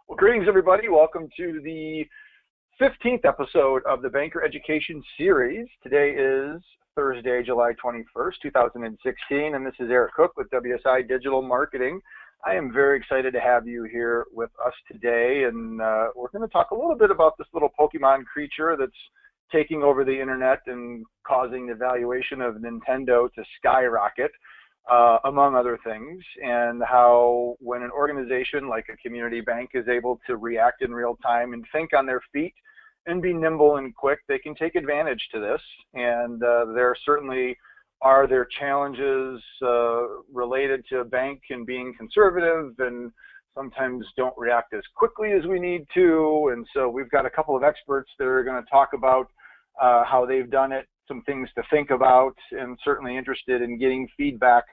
Well, greetings, everybody. Welcome to the 15th episode of the Banker Education Series. Today is Thursday, July 21st, 2016, and this is Eric Cook with WSI Digital Marketing. I am very excited to have you here with us today, and we're going to talk a little bit about this little Pokemon creature that's taking over the internet and causing the valuation of Nintendo to skyrocket. Among other things, and how when an organization like a community bank is able to react in real time and think on their feet and be nimble and quick, they can take advantage to this. And there certainly are their challenges related to a bank and being conservative and sometimes don't react as quickly as we need to. And so we've got a couple of experts that are going to talk about how they've done it, some things to think about, and certainly interested in getting feedback.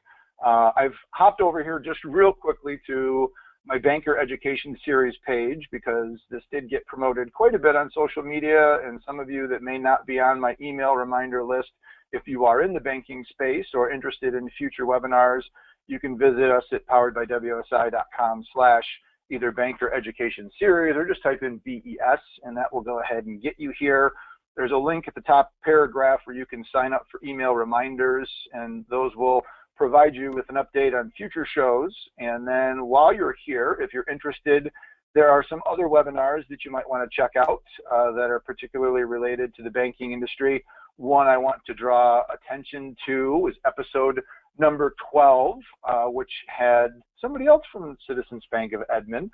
I've hopped over here just real quickly to my Banker Education Series page because this did get promoted quite a bit on social media, and some of you that may not be on my email reminder list, if you are in the banking space or interested in future webinars, you can visit us at poweredbywsi.com/either Banker Education Series or just type in BES, and that will go ahead and get you here. There's a link at the top paragraph where you can sign up for email reminders, and those will provide you with an update on future shows. And then while you're here, if you're interested, there are some other webinars that you might want to check out that are particularly related to the banking industry. One I want to draw attention to is episode number 12, which had somebody else from Citizens Bank of Edmond,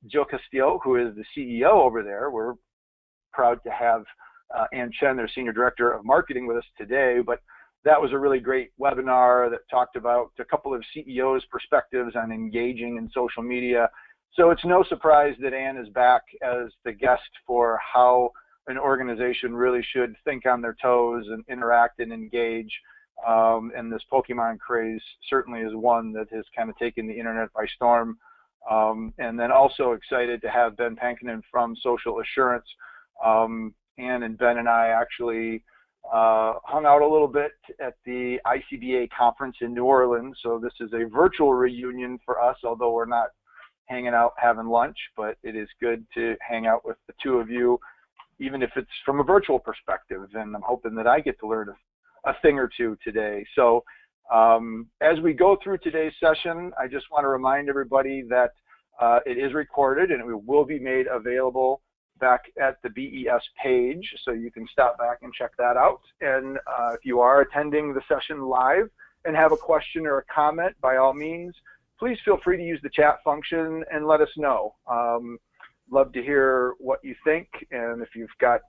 Jill Castillo, who is the CEO over there. We're proud to have Ann Chen, their Senior Director of Marketing, with us today. But that was a really great webinar that talked about a couple of CEOs' perspectives on engaging in social media. So it's no surprise that Ann is back as the guest for how an organization really should think on their toes and interact and engage. And this Pokemon craze certainly is one that has kind of taken the internet by storm. And then also excited to have Ben Pankinen from Social Assurance. Ann and Ben and I actually hung out a little bit at the ICBA conference in New Orleans. So this is a virtual reunion for us, although we're not hanging out having lunch, but it is good to hang out with the two of you, even if it's from a virtual perspective. And I'm hoping that I get to learn a thing or two today. So as we go through today's session, I just want to remind everybody that it is recorded and it will be made available back at the BES page, so you can stop back and check that out. And if you are attending the session live and have a question or a comment, by all means, please feel free to use the chat function and let us know. Love to hear what you think, and if you've got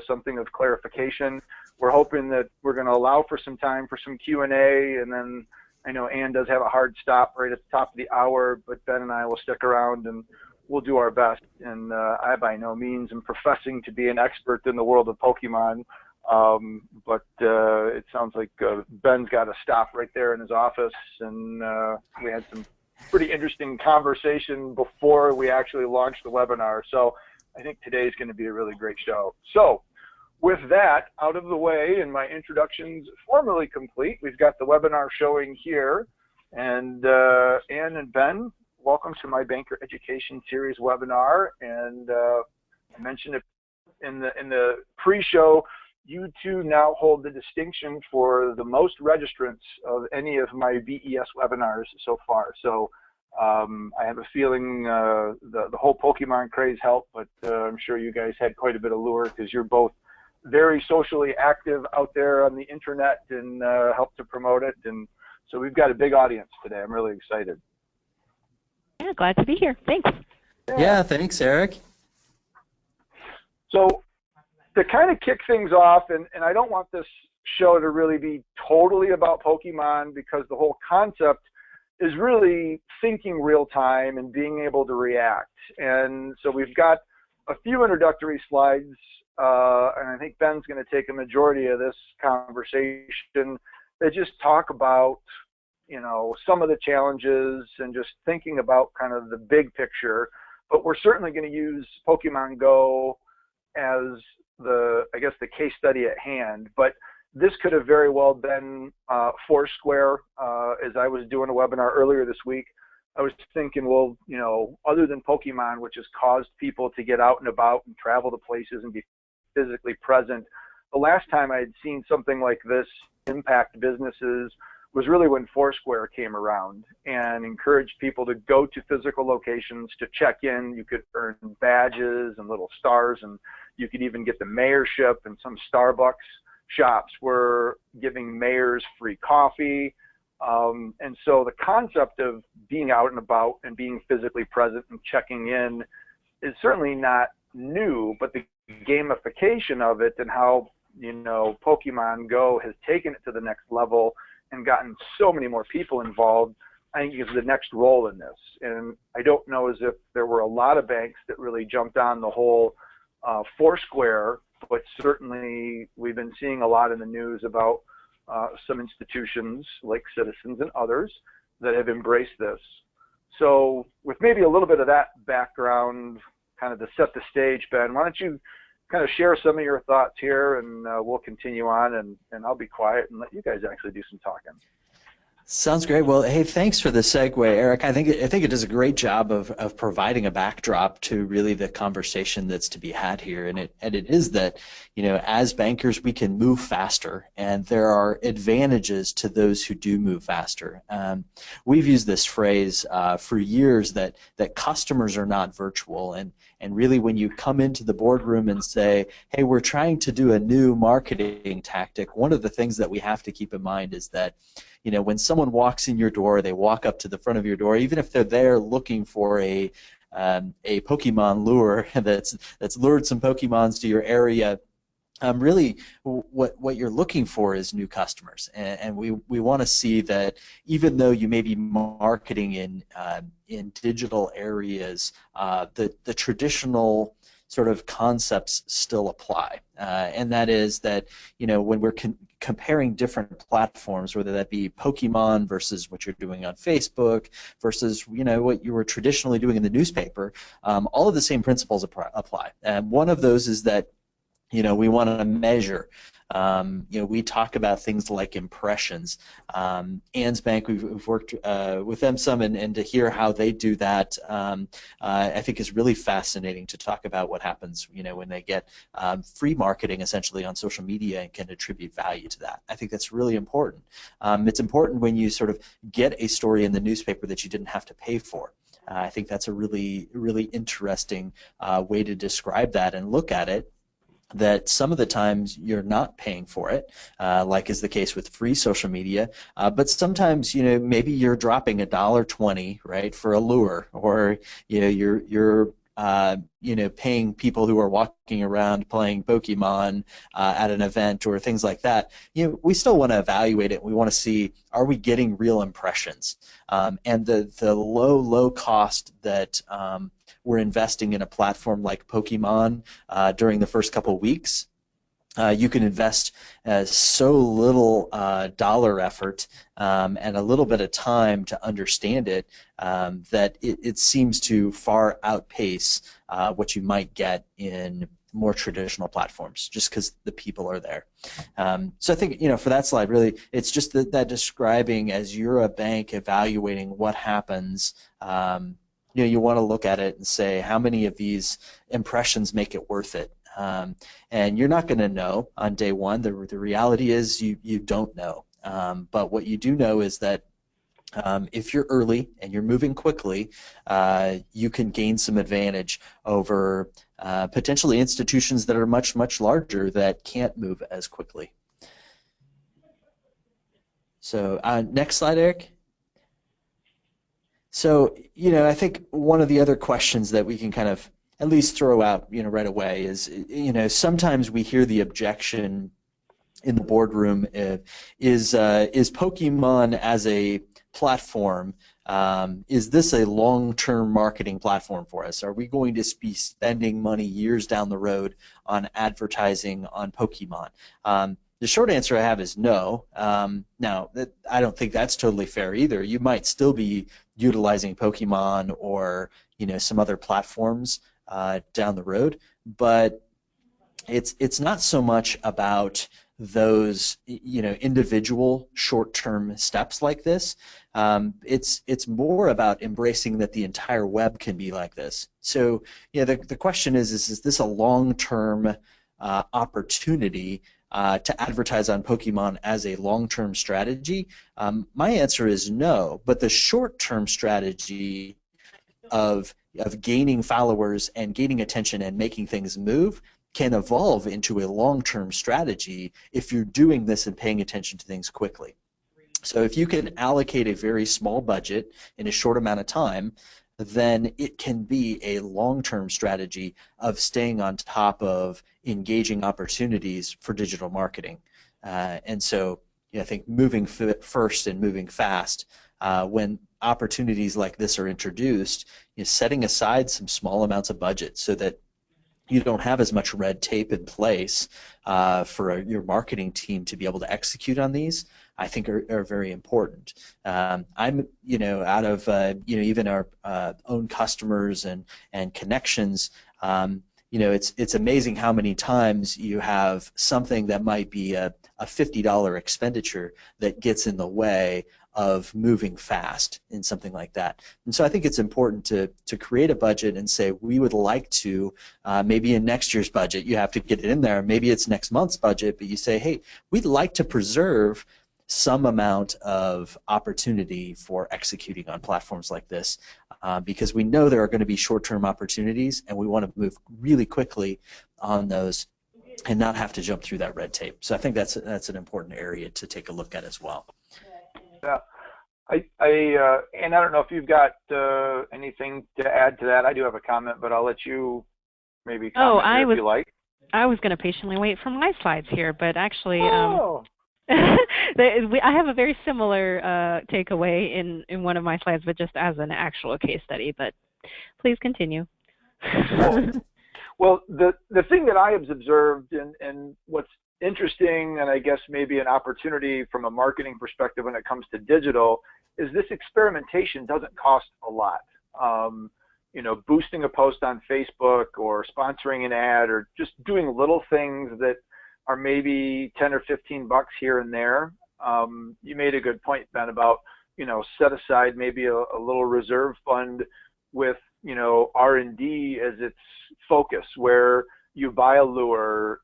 something of clarification. We're hoping that we're going to allow for some time for some Q&A, and then I know Ann does have a hard stop right at the top of the hour, but Ben and I will stick around and we'll do our best. And I by no means am professing to be an expert in the world of Pokemon, but it sounds like Ben's got a stop right there in his office, and we had some pretty interesting conversation before we actually launched the webinar. So I think today's going to be a really great show. So with that out of the way and my introductions formally complete, we've got the webinar showing here. And Ann and Ben, welcome to my Banker Education Series webinar. And I mentioned it in the pre-show, you two now hold the distinction for the most registrants of any of my BES webinars so far. So I have a feeling the whole Pokemon craze helped, but I'm sure you guys had quite a bit of lure because you're both very socially active out there on the internet and help to promote it. And so we've got a big audience today. I'm really excited. Yeah, glad to be here. Thanks. Yeah, thanks, Eric. So to kind of kick things off, and I don't want this show to really be totally about Pokemon because the whole concept is really thinking real time and being able to react. And so we've got a few introductory slides, and I think Ben's going to take a majority of this conversation that just talk about, you know, some of the challenges and just thinking about kind of the big picture. But we're certainly going to use Pokemon Go as I guess the case study at hand. But this could have very well been Foursquare. As I was doing a webinar earlier this week, I was thinking, well, other than Pokemon, which has caused people to get out and about and travel to places and be physically present, the last time I had seen something like this impact businesses was really when Foursquare came around and encouraged people to go to physical locations to check in. You could earn badges and little stars, and you could even get the mayorship, and some Starbucks shops were giving mayors free coffee. And so the concept of being out and about and being physically present and checking in is certainly not new, but the gamification of it and how, Pokemon Go has taken it to the next level and gotten so many more people involved, I think is the next role in this. And I don't know as if there were a lot of banks that really jumped on the whole Foursquare, but certainly we've been seeing a lot in the news about some institutions like Citizens and others that have embraced this. So with maybe a little bit of that background kind of to set the stage, Ben, why don't you kind of share some of your thoughts here, and we'll continue on, and I'll be quiet and let you guys actually do some talking. Sounds great. Well, hey, thanks for the segue, Eric. I think it does a great job of providing a backdrop to really the conversation that's to be had here, and it is that, as bankers we can move faster, and there are advantages to those who do move faster. We've used this phrase for years that customers are not virtual, and really when you come into the boardroom and say, hey, we're trying to do a new marketing tactic, one of the things that we have to keep in mind is that when someone walks in your door, they walk up to the front of your door, even if they're there looking for a Pokemon lure that's lured some Pokemons to your area, really what you're looking for is new customers, and we want to see that even though you may be marketing in digital areas, the traditional sort of concepts still apply, and that is that when we're comparing different platforms, whether that be Pokemon versus what you're doing on Facebook versus what you were traditionally doing in the newspaper, all of the same principles apply. And one of those is that we want to measure. We talk about things like impressions. Ann's Bank, we've worked with them some, and to hear how they do that, I think is really fascinating to talk about what happens, when they get free marketing essentially on social media and can attribute value to that. I think that's really important. It's important when you sort of get a story in the newspaper that you didn't have to pay for. I think that's a really, really interesting way to describe that and look at it, that some of the times you're not paying for it, like is the case with free social media, but sometimes maybe you're dropping $1.20, right, for a lure, or you're paying people who are walking around playing Pokemon at an event or things like that. We still want to evaluate it. We want to see, are we getting real impressions? And the low cost that we're investing in a platform like Pokemon during the first couple of weeks. You can invest so little dollar effort and a little bit of time to understand it that it seems to far outpace what you might get in more traditional platforms, just because the people are there. So I think for that slide, really, it's just that describing as you're a bank evaluating what happens. You want to look at it and say, how many of these impressions make it worth it? And you're not going to know on day one. The reality is you don't know. But what you do know is that if you're early and you're moving quickly, you can gain some advantage over potentially institutions that are much, much larger that can't move as quickly. So next slide, Eric. So, I think one of the other questions that we can kind of at least throw out, right away is, sometimes we hear the objection in the boardroom is Pokemon as a platform, is this a long-term marketing platform for us? Are we going to be spending money years down the road on advertising on Pokemon? The short answer I have is no. Now, I don't think that's totally fair either. You might still be utilizing Pokemon or some other platforms down the road, but it's not so much about those individual short-term steps like this. It's more about embracing that the entire web can be like this. So the question is this a long-term opportunity to advertise on Pokemon as a long-term strategy? My answer is no, but the short-term strategy of gaining followers and gaining attention and making things move can evolve into a long-term strategy if you're doing this and paying attention to things quickly. So if you can allocate a very small budget in a short amount of time, then it can be a long-term strategy of staying on top of engaging opportunities for digital marketing. And so I think moving first and moving fast, when opportunities like this are introduced, setting aside some small amounts of budget so that you don't have as much red tape in place for your marketing team to be able to execute on these, I think are very important. I'm, out of, even our own customers and connections, it's amazing how many times you have something that might be a $50 expenditure that gets in the way of moving fast in something like that. And so I think it's important to create a budget and say we would like to, maybe in next year's budget, you have to get it in there, maybe it's next month's budget, but you say, hey, we'd like to preserve some amount of opportunity for executing on platforms like this because we know there are going to be short-term opportunities and we want to move really quickly on those and not have to jump through that red tape. So I think that's an important area to take a look at as well. Yeah, and I don't know if you've got anything to add to that. I do have a comment, but I'll let you maybe comment if you like. I was going to patiently wait for my slides here, but actually, oh. I have a very similar takeaway in one of my slides, but just as an actual case study. But please continue. Well, the thing that I have observed and what's interesting, and I guess maybe an opportunity from a marketing perspective when it comes to digital, is this experimentation doesn't cost a lot. Boosting a post on Facebook or sponsoring an ad or just doing little things that are maybe 10 or 15 bucks here and there. You made a good point, Ben, about, set aside maybe a little reserve fund with, R&D as its focus, where you buy a lure,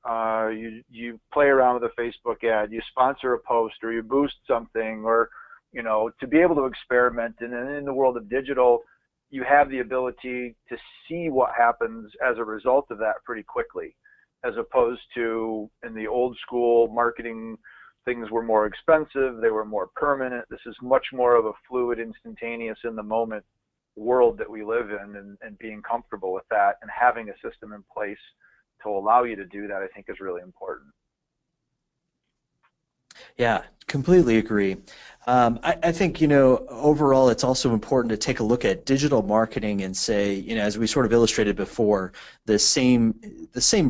you play around with a Facebook ad, you sponsor a post, or you boost something, or, to be able to experiment. And then in the world of digital, you have the ability to see what happens as a result of that pretty quickly, as opposed to in the old school marketing, things were more expensive, they were more permanent. This is much more of a fluid, instantaneous, in the moment world that we live in, and being comfortable with that and having a system in place to allow you to do that, I think, is really important. Yeah, completely agree. I think, overall it's also important to take a look at digital marketing and say, as we sort of illustrated before, the same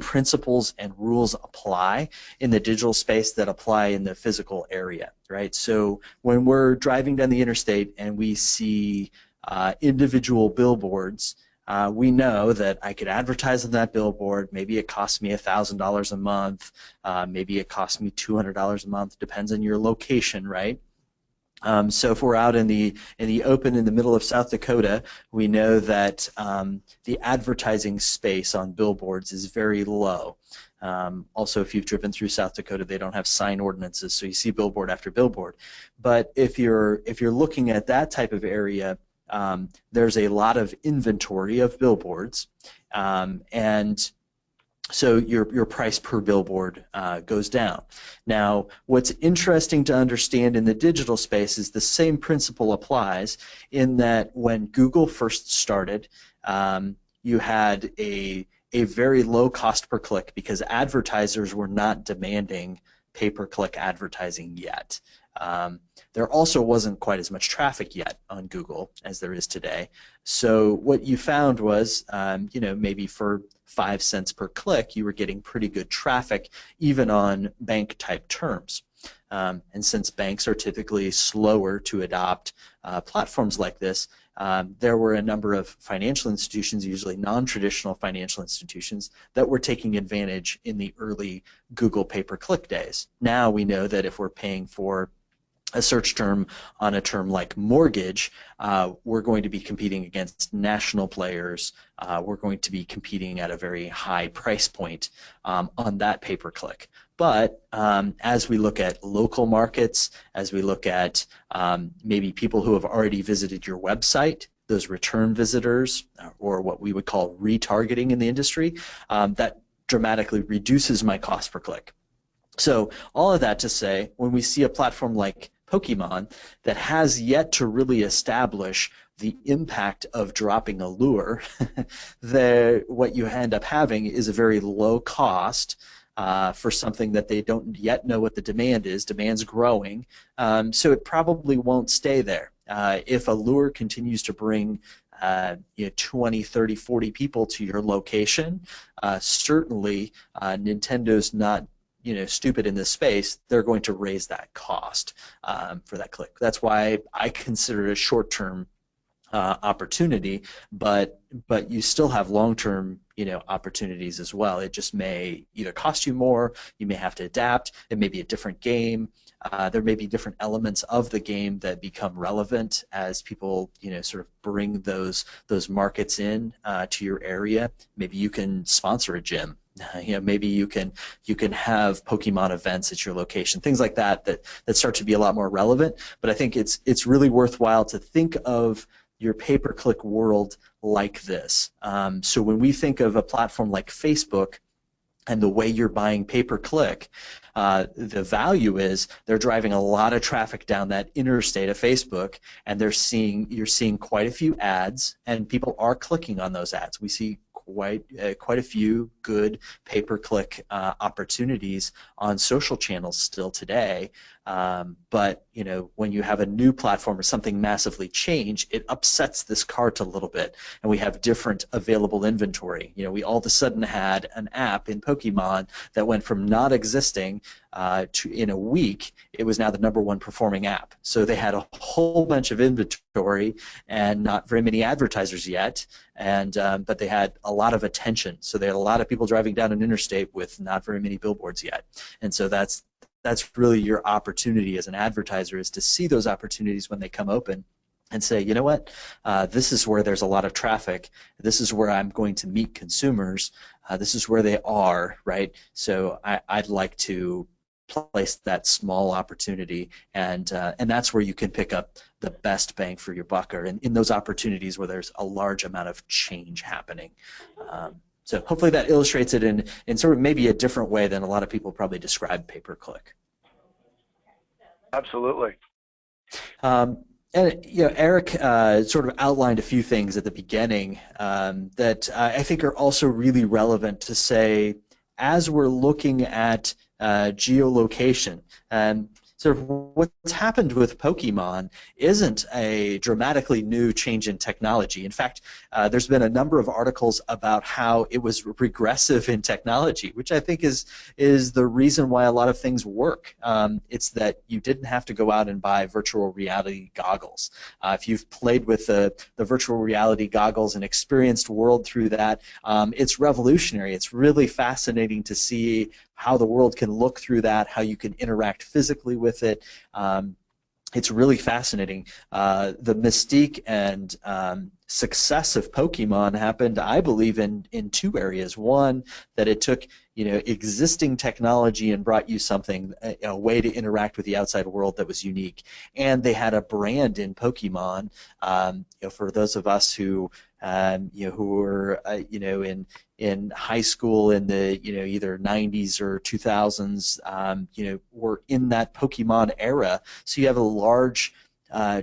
principles and rules apply in the digital space that apply in the physical area, right? So when we're driving down the interstate and we see individual billboards, we know that I could advertise on that billboard. Maybe it costs me $1,000 a month. Maybe it costs me $200 a month. Depends on your location, right? So if we're out in the open in the middle of South Dakota, we know that the advertising space on billboards is very low. Also, if you've driven through South Dakota, they don't have sign ordinances, so you see billboard after billboard. But if you're looking at that type of area, there's a lot of inventory of billboards, and so your price per billboard goes down. Now, what's interesting to understand in the digital space is the same principle applies in that when Google first started, you had a very low cost per click because advertisers were not demanding pay-per-click advertising yet. There also wasn't quite as much traffic yet on Google as there is today. So what you found was, maybe for 5 cents per click, you were getting pretty good traffic even on bank type terms. And since banks are typically slower to adopt platforms like this, there were a number of financial institutions, usually non-traditional financial institutions, that were taking advantage in the early Google pay-per-click days. Now we know that if we're paying for a search term on a term like mortgage, we're going to be competing against national players. We're going to be competing at a very high price point on that pay-per-click. But as we look at local markets, as we look at maybe people who have already visited your website, those return visitors, or what we would call retargeting in the industry, that dramatically reduces my cost per click. So all of that to say, when we see a platform like Pokemon that has yet to really establish the impact of dropping a lure, what you end up having is a very low cost for something that they don't yet know what the demand is. Demand's growing, so it probably won't stay there. If a lure continues to bring 20, 30, 40 people to your location, certainly Nintendo's not stupid in this space. They're going to raise that cost for that click. That's why I consider it a short-term opportunity, but you still have long-term opportunities as well. It just may either cost you more, you may have to adapt, it may be a different game, there may be different elements of the game that become relevant as people sort of bring those markets in to your area. Maybe you can sponsor a gym. Maybe you can have Pokemon events at your location, things like that start to be a lot more relevant. But I think it's really worthwhile to think of your pay-per-click world like this. So when we think of a platform like Facebook and the way you're buying pay-per-click, the value is they're driving a lot of traffic down that interstate of Facebook, and you're seeing quite a few ads, and people are clicking on those ads. We see quite a few good pay-per-click opportunities on social channels still today. But when you have a new platform or something massively change, it upsets this cart a little bit, and we have different available inventory. We all of a sudden had an app in Pokemon that went from not existing to, in a week, it was now the #1 performing app. So they had a whole bunch of inventory and not very many advertisers yet, and but they had a lot of attention. So they had a lot of people driving down an interstate with not very many billboards yet. And so that's really your opportunity as an advertiser, is to see those opportunities when they come open and say, you know what, this is where there's a lot of traffic. This is where I'm going to meet consumers. This is where they are, right? So I'd like to place that small opportunity, and that's where you can pick up the best bang for your buck, or in those opportunities where there's a large amount of change happening. So hopefully that illustrates it in sort of maybe a different way than a lot of people probably describe pay-per-click. Absolutely. And Eric sort of outlined a few things at the beginning that I think are also really relevant to say, as we're looking at geolocation, and sort of what's happened with Pokemon isn't a dramatically new change in technology. In fact, there's been a number of articles about how it was regressive in technology, which I think is the reason why a lot of things work. It's that you didn't have to go out and buy virtual reality goggles. If you've played with the virtual reality goggles and experienced world through that, it's revolutionary. It's really fascinating to see how the world can look through that, how you can interact physically with it. It's really fascinating. The mystique and success of Pokemon happened, I believe, in two areas. One, that it took existing technology and brought you something, a way to interact with the outside world that was unique. And they had a brand in Pokemon. For those of us who who were in high school in the either 90s or 2000s, were in that Pokemon era. So you have a large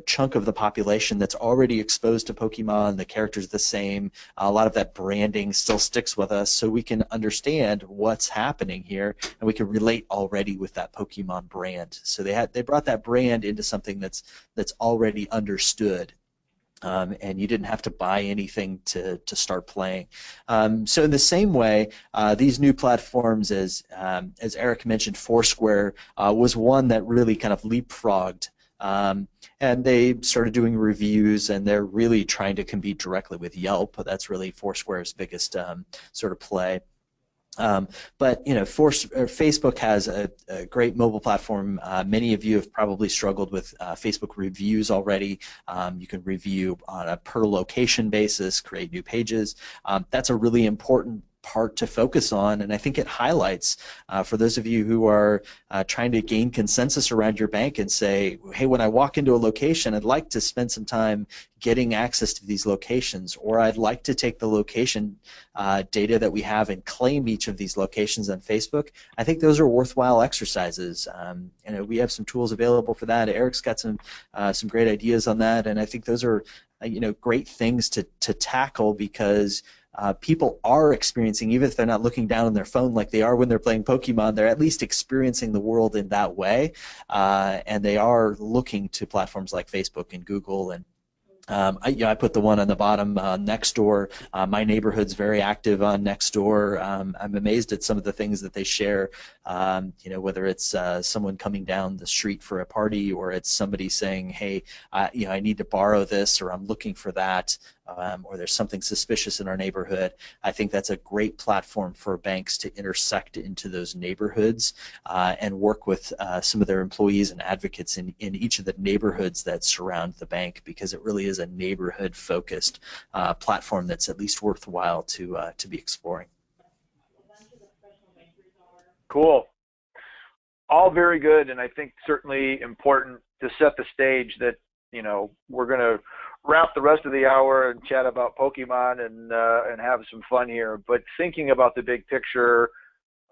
chunk of the population that's already exposed to Pokemon. The character's the same. A lot of that branding still sticks with us, so we can understand what's happening here, and we can relate already with that Pokemon brand. So they brought that brand into something that's already understood. and you didn't have to buy anything to start playing. So in the same way, these new platforms, as Eric mentioned, Foursquare was one that really kind of leapfrogged, and they started doing reviews, and they're really trying to compete directly with Yelp. That's really Foursquare's biggest sort of play. But Facebook has a great mobile platform. Many of you have probably struggled with Facebook reviews already. You can review on a per location basis, create new pages. That's a really important part to focus on, and I think it highlights for those of you who are trying to gain consensus around your bank and say, hey, when I walk into a location, I'd like to spend some time getting access to these locations, or I'd like to take the location data that we have and claim each of these locations on Facebook. I think those are worthwhile exercises. We have some tools available for that. Eric's got some great ideas on that, and I think those are great things to tackle, because people are experiencing, even if they're not looking down on their phone like they are when they're playing Pokemon, they're at least experiencing the world in that way, and they are looking to platforms like Facebook and Google. And I put the one on the bottom, Nextdoor. My neighborhood's very active on Nextdoor. I'm amazed at some of the things that they share, whether it's someone coming down the street for a party, or it's somebody saying, hey, I need to borrow this, or I'm looking for that, or there's something suspicious in our neighborhood. I think that's a great platform for banks to intersect into those neighborhoods and work with some of their employees and advocates in each of the neighborhoods that surround the bank, because it really is a neighborhood-focused platform that's at least worthwhile to be exploring. Cool. All very good, and I think certainly important to set the stage that we're going to wrap the rest of the hour and chat about Pokemon and have some fun here. But thinking about the big picture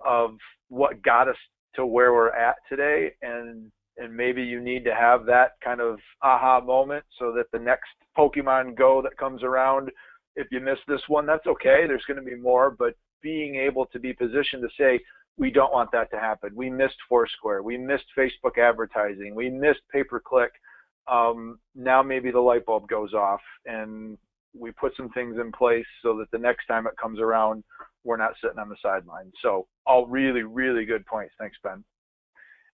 of what got us to where we're at today, and maybe you need to have that kind of aha moment so that the next Pokemon Go that comes around, if you miss this one, that's okay. There's going to be more, but being able to be positioned to say, we don't want that to happen. We missed Foursquare. We missed Facebook advertising. We missed pay-per-click. Now maybe the light bulb goes off, and we put some things in place so that the next time it comes around, we're not sitting on the sidelines. So all really, really good points. Thanks, Ben.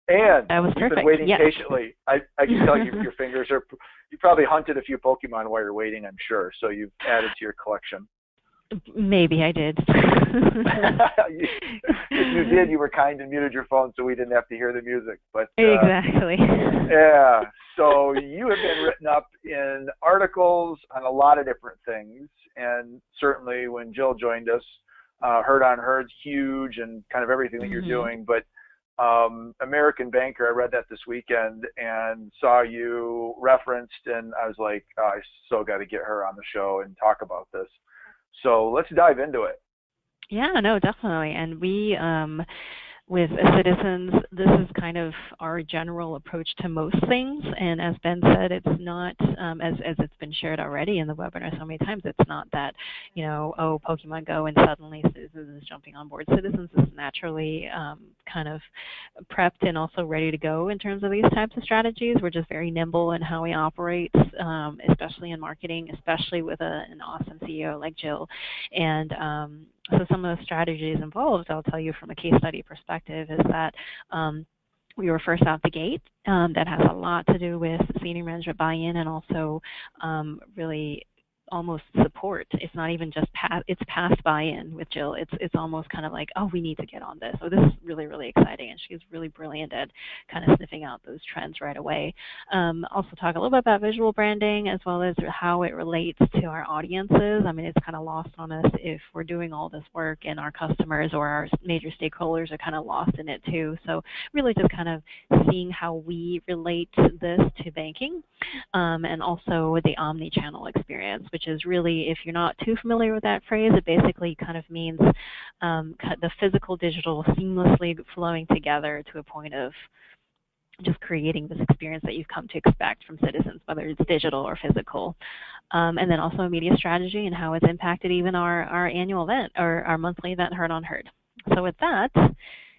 And that was you've been waiting patiently. I can tell you your fingers are, you probably hunted a few Pokemon while you're waiting, I'm sure. So you've added to your collection. Maybe I did. If you did, you were kind and muted your phone so we didn't have to hear the music. But exactly. Yeah. So you have been written up in articles on a lot of different things, and certainly when Jill joined us, Herd on Herd's huge, and kind of everything that you're doing. But American Banker, I read that this weekend and saw you referenced, and I was like, oh, I so got to get her on the show and talk about this. So let's dive into it. Yeah, no, definitely. And we, with Citizens, this is kind of our general approach to most things. And as Ben said, it's not, as it's been shared already in the webinar so many times, it's not that, oh, Pokemon Go and suddenly Citizens is jumping on board. Citizens is naturally kind of prepped and also ready to go in terms of these types of strategies. We're just very nimble in how we operate, especially in marketing, especially with an awesome CEO like Jill. And so some of the strategies involved, I'll tell you from a case study perspective, is that we were first out the gate. That has a lot to do with senior management buy-in, and also really almost support. It's not even just it's past buy-in with Jill. It's almost kind of like, oh, we need to get on this. So this is really, really exciting, and she's really brilliant at kind of sniffing out those trends right away. Also talk a little bit about visual branding, as well as how it relates to our audiences. I mean, it's kind of lost on us if we're doing all this work and our customers or our major stakeholders are kind of lost in it too. So really just kind of seeing how we relate this to banking, and also the omni-channel experience, which is really, if you're not too familiar with that phrase, it basically kind of means the physical digital seamlessly flowing together to a point of just creating this experience that you've come to expect from Citizens, whether it's digital or physical. And then also a media strategy and how it's impacted even our annual event, or our monthly event, Herd on Herd. So with that,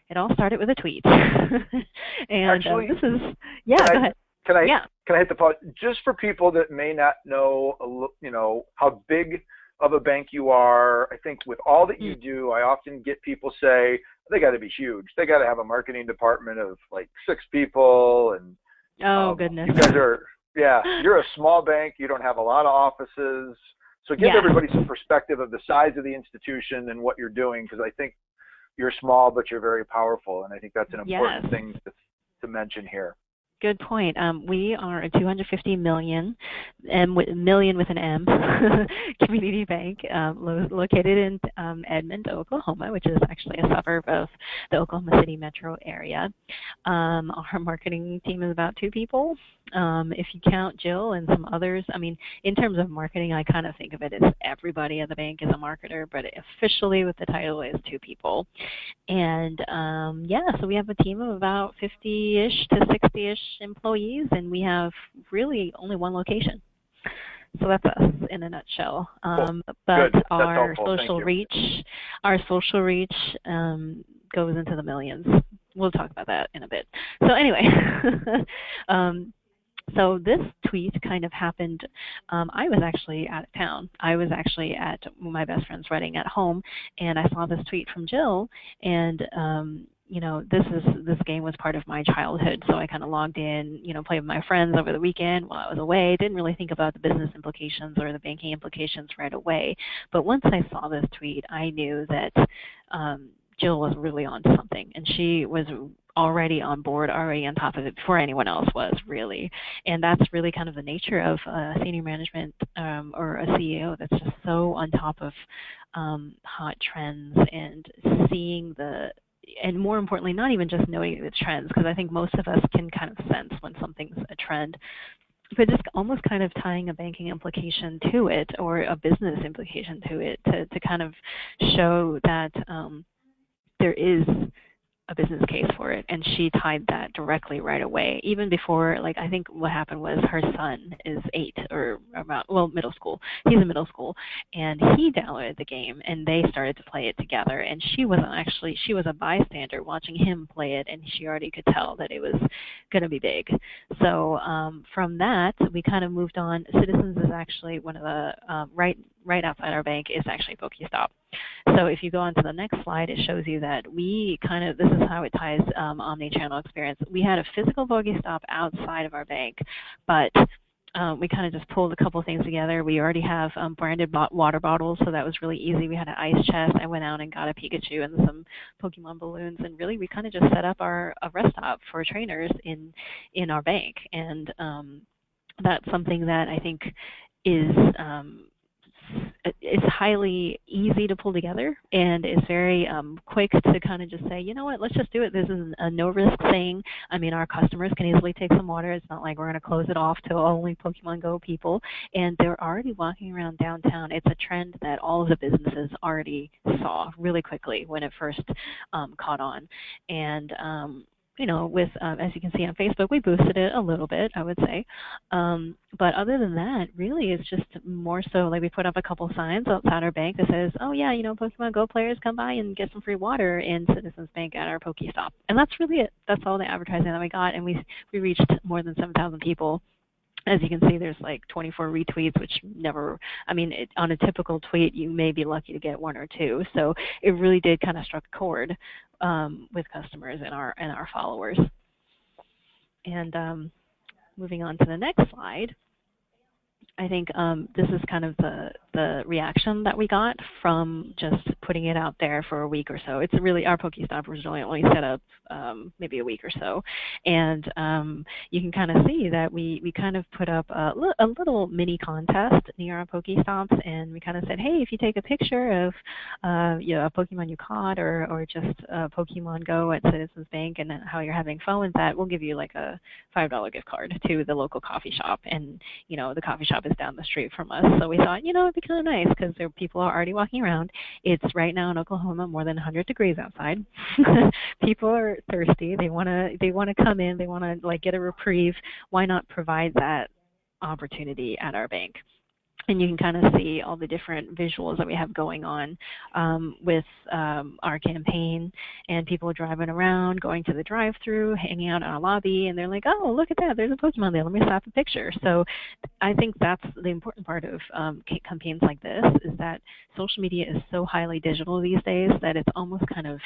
it all started with a tweet. And Actually, this is, yeah, go ahead. Can I Yeah. can I hit the pause just for people that may not know, how big of a bank you are? I think with all that you do, I often get people say they got to be huge. They got to have a marketing department of like 6 people, and Oh, goodness. you guys are, yeah, you're a small bank. You don't have a lot of offices. So give Yes. everybody some perspective of the size of the institution and what you're doing, because I think you're small, but you're very powerful, and I think that's an important Yes. thing to mention here. Good point. We are a 250 million, million with an M, community bank located in Edmond, Oklahoma, which is actually a suburb of the Oklahoma City metro area. Our marketing team is about 2 people. If you count Jill and some others, I mean, in terms of marketing, I kind of think of it as everybody at the bank is a marketer, but officially with the title is 2 people. And so we have a team of about 50-ish to 60-ish employees, and we have really only 1 location. So that's us in a nutshell. Cool. But Good. our Helpful. social reach goes into the millions. We'll talk about that in a bit. So anyway, so this tweet kind of happened. I was actually out of town. I was actually at my best friend's wedding at home, and I saw this tweet from Jill, and this game was part of my childhood, so I kind of logged in, played with my friends over the weekend while I was away. Didn't really think about the business implications or the banking implications right away. But once I saw this tweet, I knew that Jill was really on something, and she was already on board, already on top of it before anyone else was, really. And that's really kind of the nature of senior management or a CEO that's just so on top of hot trends and seeing and more importantly, not even just knowing the trends, because I think most of us can kind of sense when something's a trend, but just almost kind of tying a banking implication to it or a business implication to it to kind of show that there is a business case for it, and she tied that directly right away. Even before, I think what happened was her son is 8 or about, middle school. He's in middle school, and he downloaded the game, and they started to play it together. And she was a bystander watching him play it, and she already could tell that it was going to be big. So from that, we kind of moved on. Citizens is actually one of the right outside our bank is actually Pokestop. So if you go on to the next slide, it shows you that this is how it ties omni-channel experience. We had a physical Pokestop outside of our bank, but we kind of just pulled a couple things together. We already have branded water bottles, so that was really easy. We had an ice chest. I went out and got a Pikachu and some Pokemon balloons, and really we kind of just set up a rest stop for trainers in our bank. And that's something that I think is it's highly easy to pull together, and it's very quick to kind of just say, you know what, let's just do it. This is a no-risk thing. I mean, our customers can easily take some water. It's not like we're going to close it off to only Pokemon Go people, and they're already walking around downtown. It's a trend that all of the businesses already saw really quickly when it first caught on. And with, as you can see on Facebook, we boosted it a little bit, I would say. But other than that, really, it's just more so like we put up a couple signs outside our bank that says, oh, yeah, Pokemon Go players come by and get some free water in Citizens Bank at our Pokestop. And that's really it. That's all the advertising that we got. And we reached more than 7,000 people. As you can see, there's like 24 retweets, which on a typical tweet, you may be lucky to get 1 or 2. So it really did kind of struck a chord with customers and our followers. And moving on to the next slide, I think this is kind of the reaction that we got from just putting it out there for a week or so. It's really, our Pokestop was really only set up maybe a week or so. And you can kind of see that we kind of put up a little mini contest near our Pokestops, and we kind of said, hey, if you take a picture of a Pokemon you caught or just Pokemon Go at Citizens Bank and how you're having fun with that, we'll give you like a $5 gift card to the local coffee shop. And, the coffee shop is down the street from us. So we thought, it'd be kind of nice because people are already walking around. It's right now in Oklahoma more than 100 degrees outside. People are thirsty. They want to come in. They want to get a reprieve. Why not provide that opportunity at our bank? and you can kind of see all the different visuals that we have going on with our campaign, and people driving around, going to the drive-through, hanging out in our lobby, and they're like, oh, look at that, there's a Pokemon there, let me snap a picture. So I think that's the important part of campaigns like this, is that social media is so highly digital these days that it's almost kind of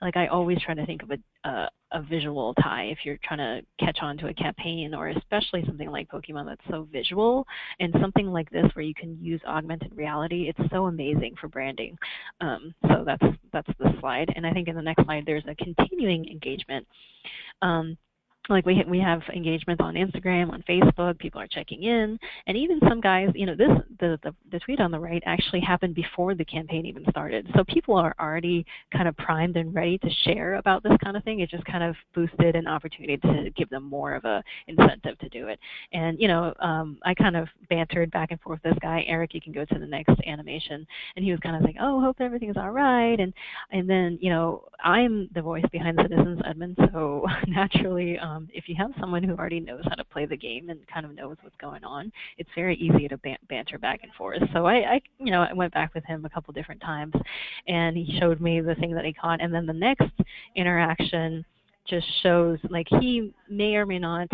like I always try to think of a visual tie if you're trying to catch on to a campaign, or especially something like Pokemon that's so visual, and something like this where you can use augmented reality. It's so amazing for branding. So that's the slide, and I think in the next slide there's a continuing engagement. Like we have engagement on Instagram, on Facebook, people are checking in, and even some guys, you know, the tweet on the right actually happened before the campaign even started. So people are already kind of primed and ready to share about this kind of thing. It just kind of boosted an opportunity to give them more of a incentive to do it. And, you know, I kind of bantered back and forth with this guy, Eric, you can go to the next animation, and he was kind of like, oh, hope everything's all right. And then, you know, I'm the voice behind Citizens Edmund, so naturally, if you have someone who already knows how to play the game and kind of knows what's going on, it's very easy to banter back and forth. So I you know, I went back with him a couple different times, and he showed me the thing that he caught, and then the next interaction just shows, like, he may or may not,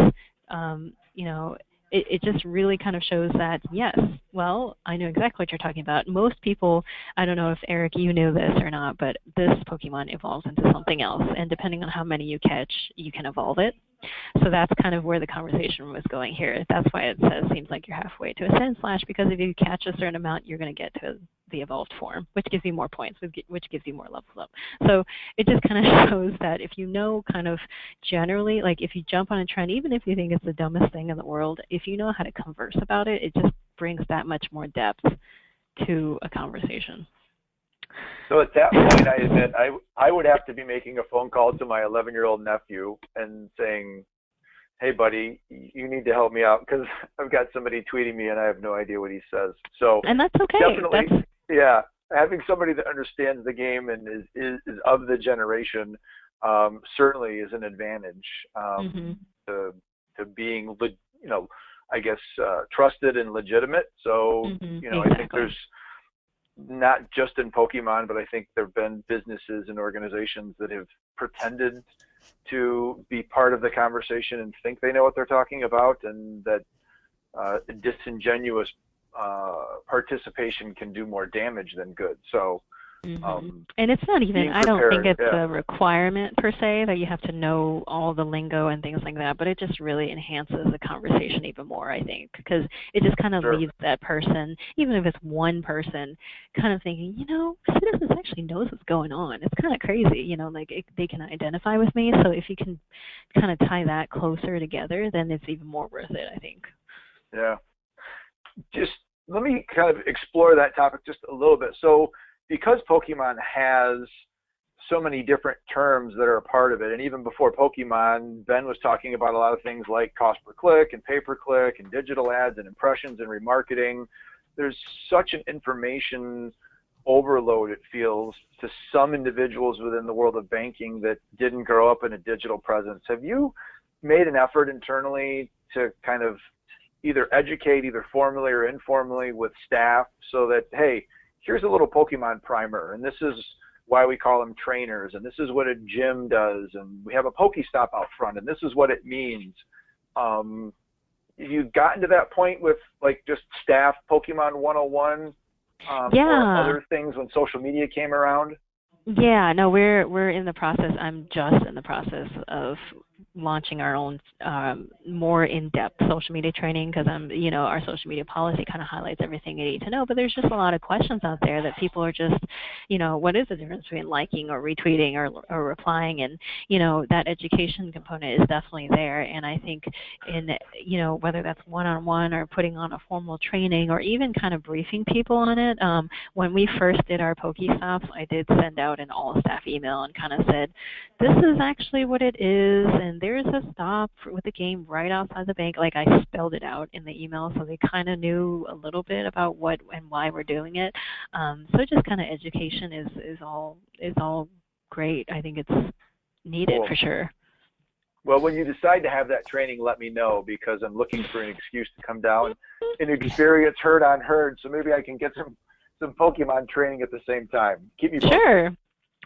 you know, it just really kind of shows that, yes, well, I know exactly what you're talking about. Most people, I don't know if, Eric, you knew this or not, but this Pokemon evolves into something else, and depending on how many you catch, you can evolve it. So that's kind of where the conversation was going here. That's why it says, seems like you're halfway to Ascend Slash, because if you catch a certain amount, you're going to get to the evolved form, which gives you more points, which gives you more levels up. So it just kind of shows that if you know kind of generally, like if you jump on a trend, even if you think it's the dumbest thing in the world, if you know how to converse about it, it just brings that much more depth to a conversation. So at that point, I admit I would have to be making a phone call to my 11-year-old nephew and saying, hey, buddy, you need to help me out because I've got somebody tweeting me and I have no idea what he says. So and that's okay. Definitely, yeah, having somebody that understands the game and is of the generation certainly is an advantage to being, you know, I guess trusted and legitimate. So, you know, exactly. I think there's not just in Pokemon, but I think there have been businesses and organizations that have pretended to be part of the conversation and think they know what they're talking about, and that disingenuous participation can do more damage than good. So, and it's not even, I don't think it's a requirement per se that you have to know all the lingo and things like that, but it just really enhances the conversation even more, I think, because it just kind of leaves that person, even if it's one person, kind of thinking, you know, Citizens actually knows what's going on. It's kind of crazy, you know, like they can identify with me. So if you can kind of tie that closer together, then it's even more worth it, I think. Yeah. Just let me kind of explore that topic just a little bit. So, because Pokemon has so many different terms that are a part of it, and even before Pokemon, Ben was talking about a lot of things like cost per click and pay per click and digital ads and impressions and remarketing. There's such an information overload, it feels, to some individuals within the world of banking that didn't grow up in a digital presence. Have you made an effort internally to kind of either educate, either formally or informally, with staff so that, hey, here's a little Pokemon primer, and this is why we call them trainers, and this is what a gym does, and we have a Pokestop out front, and this is what it means. You've gotten to that point with, like, just staff Pokemon 101 or other things when social media came around? Yeah, no, we're in the process. I'm just in the process of launching our own more in-depth social media training, because you know, our social media policy kind of highlights everything you need to know, but there's just a lot of questions out there that people are just, you know, what is the difference between liking or retweeting or replying? And, you know, that education component is definitely there. And I think in, you know, whether that's one-on-one or putting on a formal training or even kind of briefing people on it, when we first did our Pokestops, I did send out an all-staff email and kind of said, this is actually what it is, and there's a stop with the game right outside the bank. Like, I spelled it out in the email so they kind of knew a little bit about what and why we're doing it. So just kind of education is all great. I think it's needed for sure. Well, when you decide to have that training, let me know, because I'm looking for an excuse to come down and experience herd on herd. So maybe I can get some Pokemon training at the same time. Keep me posted. Sure.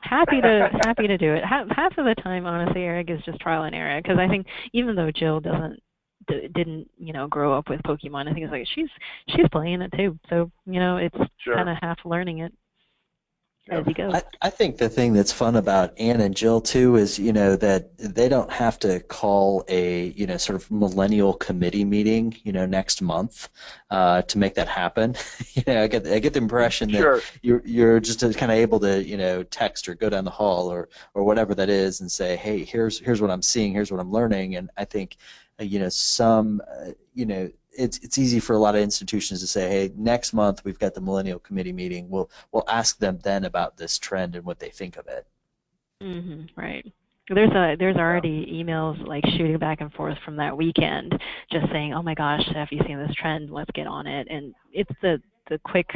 Happy to do it. Half of the time, honestly, Eric, is just trial and error. Because I think even though Jill didn't grow up with Pokemon, I think it's like she's playing it too. So it's kind of half learning it as you go. I think the thing that's fun about Ann and Jill too is that they don't have to call a sort of millennial committee meeting next month to make that happen. I get the impression that you're just kind of able to text or go down the hall or whatever that is and say, hey, here's what I'm seeing, here's what I'm learning. And I think it's easy for a lot of institutions to say, hey, next month we've got the Millennial Committee meeting. We'll ask them then about this trend and what they think of it. Right. There's already emails like shooting back and forth from that weekend, just saying, oh my gosh, have you seen this trend? Let's get on it. And it's the quick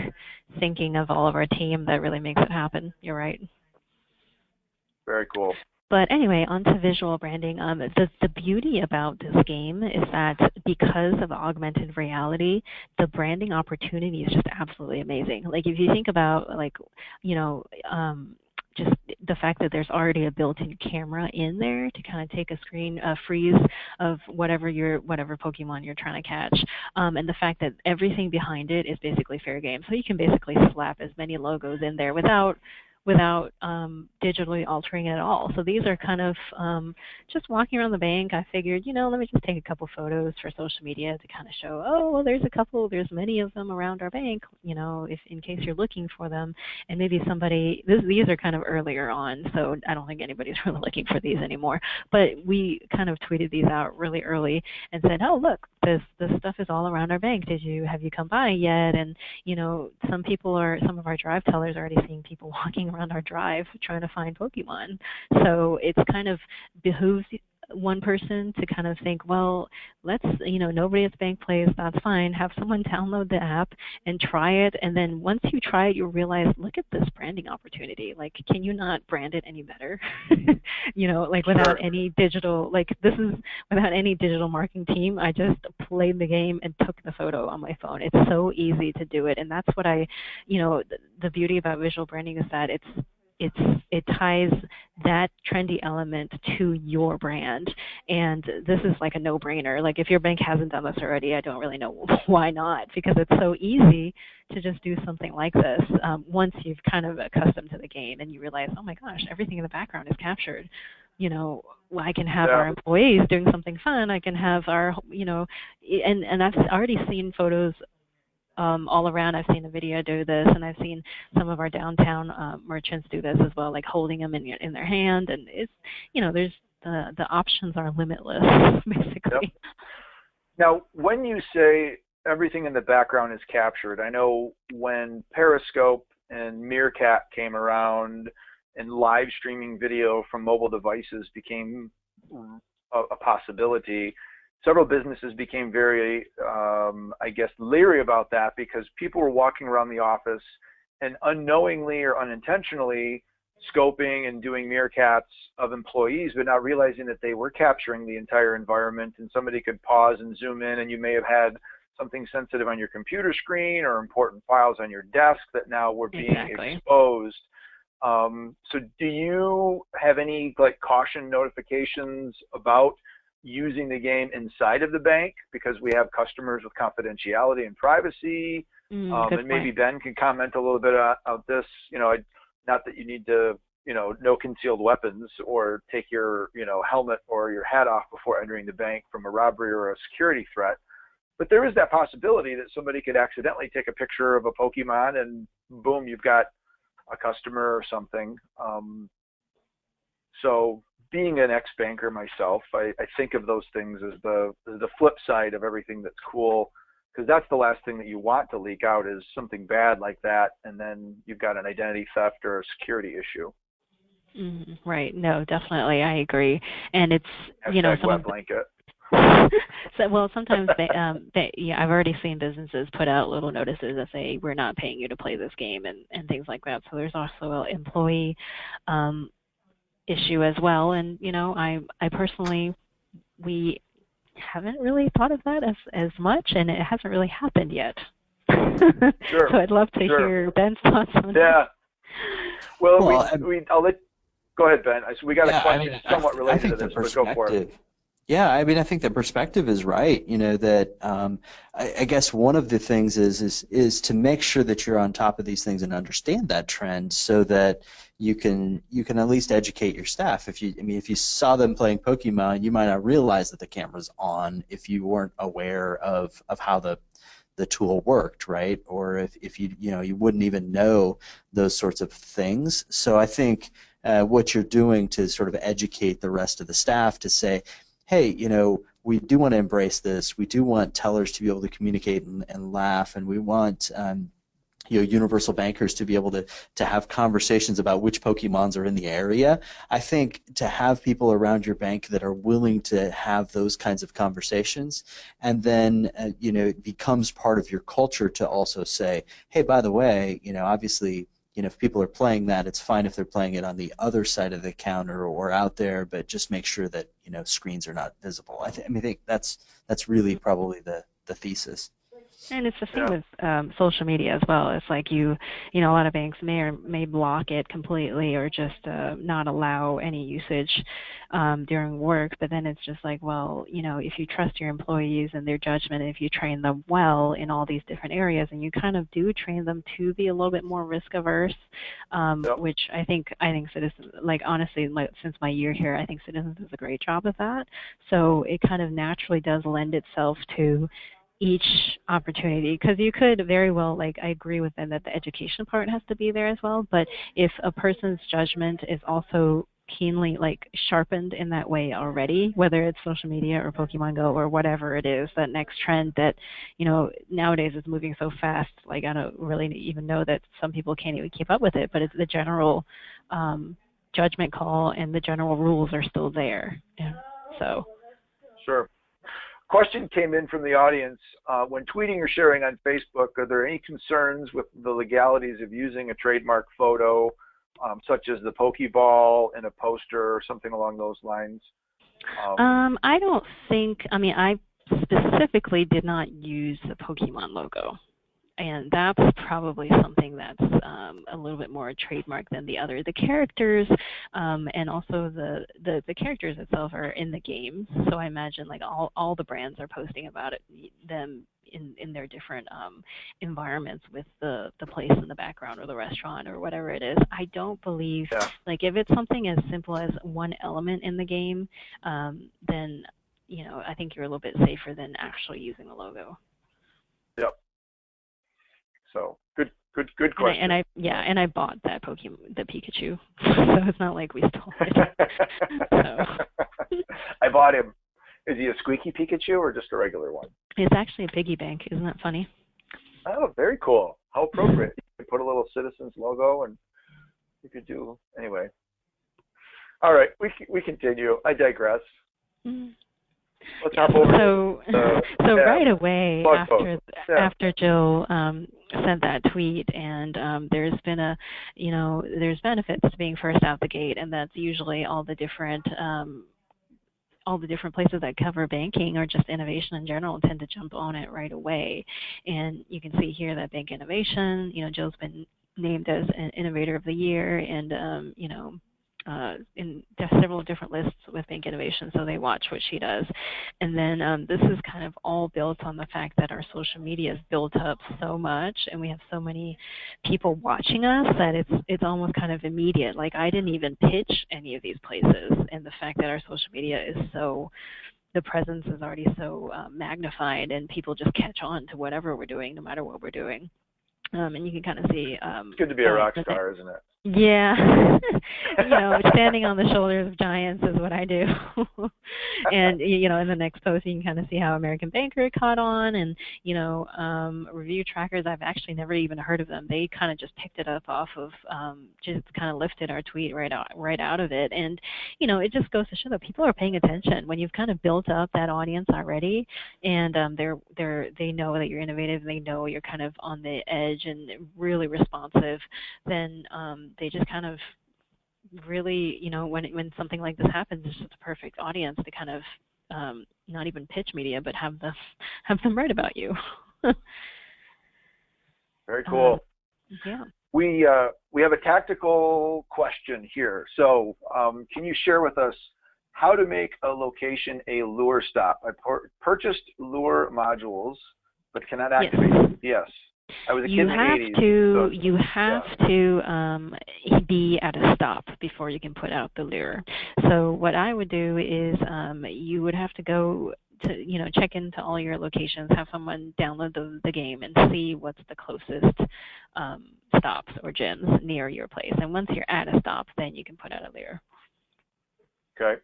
thinking of all of our team that really makes it happen. You're right. Very cool. But anyway, on to visual branding. The beauty about this game is that because of augmented reality, the branding opportunity is just absolutely amazing. Like if you think about just the fact that there's already a built-in camera in there to kind of take a screen freeze of whatever Pokemon you're trying to catch, and the fact that everything behind it is basically fair game. So you can basically slap as many logos in there without digitally altering it at all. So these are kind of just walking around the bank. I figured, let me just take a couple photos for social media to kind of show, oh, well, there's many of them around our bank, if in case you're looking for them. And maybe these are kind of earlier on, so I don't think anybody's really looking for these anymore. But we kind of tweeted these out really early and said, oh, look, this stuff is all around our bank. Have you come by yet? And, some of our drive tellers are already seeing people walking around our drive trying to find Pokemon. So it's kind of behooves one person to kind of think, well, let's, nobody at the bank plays, that's fine. Have someone download the app and try it. And then once you try it, you'll realize, look at this branding opportunity. Like, can you not brand it any better? Without any digital, without any digital marketing team, I just played the game and took the photo on my phone. It's so easy to do it. And that's what the beauty about visual branding is that it ties that trendy element to your brand, and this is like a no-brainer. Like if your bank hasn't done this already, I don't really know why not, because it's so easy to just do something like this once you've kind of accustomed to the game and you realize, oh my gosh, everything in the background is captured. I can have our employees doing something fun. I can have our, and I've already seen photos all around. I've seen a video do this, and I've seen some of our downtown merchants do this as well, like holding them in their hand. And it's, there's the options are limitless, basically. Yep. Now, when you say everything in the background is captured, I know when Periscope and Meerkat came around and live streaming video from mobile devices became a possibility, several businesses became very, leery about that, because people were walking around the office and unknowingly or unintentionally scoping and doing meerkats of employees, but not realizing that they were capturing the entire environment, and somebody could pause and zoom in, and you may have had something sensitive on your computer screen or important files on your desk that now were being exposed. So do you have any caution notifications about using the game inside of the bank, because we have customers with confidentiality and privacy? And maybe Ben can comment a little bit on this. Not that you need to, no concealed weapons or take your, helmet or your hat off before entering the bank from a robbery or a security threat. But there is that possibility that somebody could accidentally take a picture of a Pokemon and boom, you've got a customer or something. So being an ex-banker myself, I think of those things as the flip side of everything that's cool, because that's the last thing that you want to leak out, is something bad like that, and then you've got an identity theft or a security issue. Right. No, definitely, I agree. And it's wet blanket. So, well, sometimes I've already seen businesses put out little notices that say, we're not paying you to play this game, and things like that. So there's also an employee issue as well. And I personally we haven't really thought of that as much, and it hasn't really happened yet. Sure. So I'd love to Sure. hear Ben's thoughts on it. Yeah. Well, Well, I'll let. Go ahead, Ben. So we got a question somewhat I related think to the this, but go for it. perspective. Yeah, I mean, I think the perspective is right. You know that I guess one of the things is to make sure that you're on top of these things and understand that trend, so that you can at least educate your staff. If you saw them playing Pokemon, you might not realize that the camera's on if you weren't aware of how the tool worked, right? Or if you wouldn't even know those sorts of things. So I think what you're doing to sort of educate the rest of the staff to say, hey, we do want to embrace this. We do want tellers to be able to communicate and laugh, and we want universal bankers to be able to have conversations about which Pokemons are in the area. I think to have people around your bank that are willing to have those kinds of conversations, and then it becomes part of your culture to also say, hey, by the way, obviously, if people are playing that, it's fine if they're playing it on the other side of the counter or out there, but just make sure that screens are not visible. I think that's really probably the thesis. And it's the same with social media as well. It's like a lot of banks may block it completely or just not allow any usage during work. But then it's just like, well, if you trust your employees and their judgment, and if you train them well in all these different areas, and you kind of do train them to be a little bit more risk averse, which I think Citizens, honestly, since my year here, I think Citizens does a great job of that. So it kind of naturally does lend itself to each opportunity, because you could very well, I agree with them that the education part has to be there as well, but if a person's judgment is also keenly sharpened in that way already, whether it's social media or Pokemon Go or whatever it is, that next trend that nowadays is moving so fast, I don't really even know that some people can't even keep up with it, but it's the general judgment call and the general rules are still there. So Sure. Question came in from the audience. When tweeting or sharing on Facebook, are there any concerns with the legalities of using a trademark photo, such as the Pokeball in a poster or something along those lines? I don't think, I specifically did not use the Pokemon logo. And that's probably something that's a little bit more trademark than the other. The characters and also the characters itself are in the game, so I imagine all the brands are posting about it, them in their different environments with the place in the background or the restaurant or whatever it is. I don't believe if it's something as simple as one element in the game, then I think you're a little bit safer than actually using a logo. Yep. So good question. And I bought that Pokemon, the Pikachu, so it's not like we stole it. So. I bought him. Is he a squeaky Pikachu or just a regular one? It's actually a piggy bank. Isn't that funny? Oh, very cool. How appropriate. You could put a little Citizens logo, and you could do anyway. All right, we continue. I digress. Let's hop over. So right away after Jill sent that tweet, and there's been there's benefits to being first out the gate, and that's usually all the different places that cover banking or just innovation in general tend to jump on it right away. And you can see here that Bank Innovation, Jill's been named as an Innovator of the Year, and in several different lists with Bank Innovation, so they watch what she does. And then this is kind of all built on the fact that our social media is built up so much, and we have so many people watching us that it's almost kind of immediate. I didn't even pitch any of these places, and the fact that our social media is the presence is already so magnified, and people just catch on to whatever we're doing, no matter what we're doing. And you can kind of see. It's good to be a rock star, isn't it? Yeah, standing on the shoulders of giants is what I do. And in the next post, you can kind of see how American Banker caught on, and Review Trackers. I've actually never even heard of them. They kind of just picked it up off of, just kind of lifted our tweet right out of it. And it just goes to show that people are paying attention when you've kind of built up that audience already, and they know that you're innovative, and they know you're kind of on the edge and really responsive. Then they just kind of really, when something like this happens, it's just a perfect audience to kind of not even pitch media, but have them write about you. Very cool. Yeah. We have a tactical question here. So can you share with us how to make a location a lure stop? I purchased lure modules, but cannot activate. Yes. I was a kid in the 80s. You have to be at a stop before you can put out the lure. So what I would do is you would have to go to, check into all your locations, have someone download the game and see what's the closest stops or gyms near your place. And once you're at a stop, then you can put out a lure. Okay.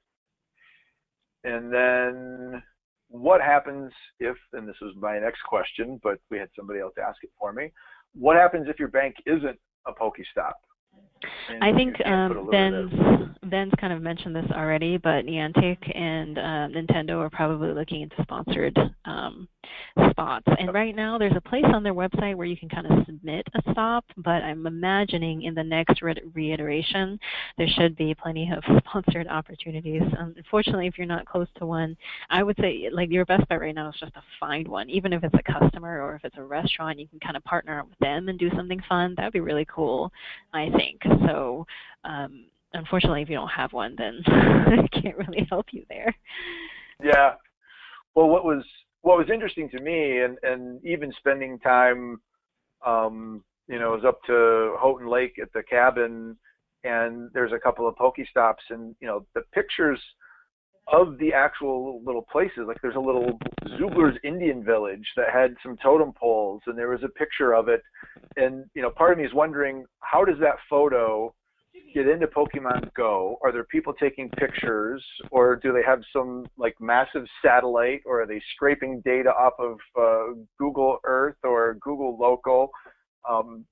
And then what happens if, and this was my next question, but we had somebody else ask it for me, what happens if your bank isn't a Pokestop? I think Ben's kind of mentioned this already, but Niantic and Nintendo are probably looking into sponsored spots. And right now there's a place on their website where you can kind of submit a stop, but I'm imagining in the next reiteration there should be plenty of sponsored opportunities. Unfortunately, if you're not close to one, I would say like your best bet right now is just to find one. Even if it's a customer or if it's a restaurant, you can kind of partner up with them and do something fun. That would be really cool, I think. So unfortunately, if you don't have one, then I can't really help you there. Yeah. Well, what was interesting to me, and even spending time, was up to Houghton Lake at the cabin, and there's a couple of Pokestops, and the pictures of the actual little places, like there's a little Zubler's Indian village that had some totem poles, and there was a picture of it, and part of me is wondering, how does that photo get into Pokemon Go? Are there people taking pictures, or do they have some like massive satellite, or are they scraping data off of Google Earth or Google Local?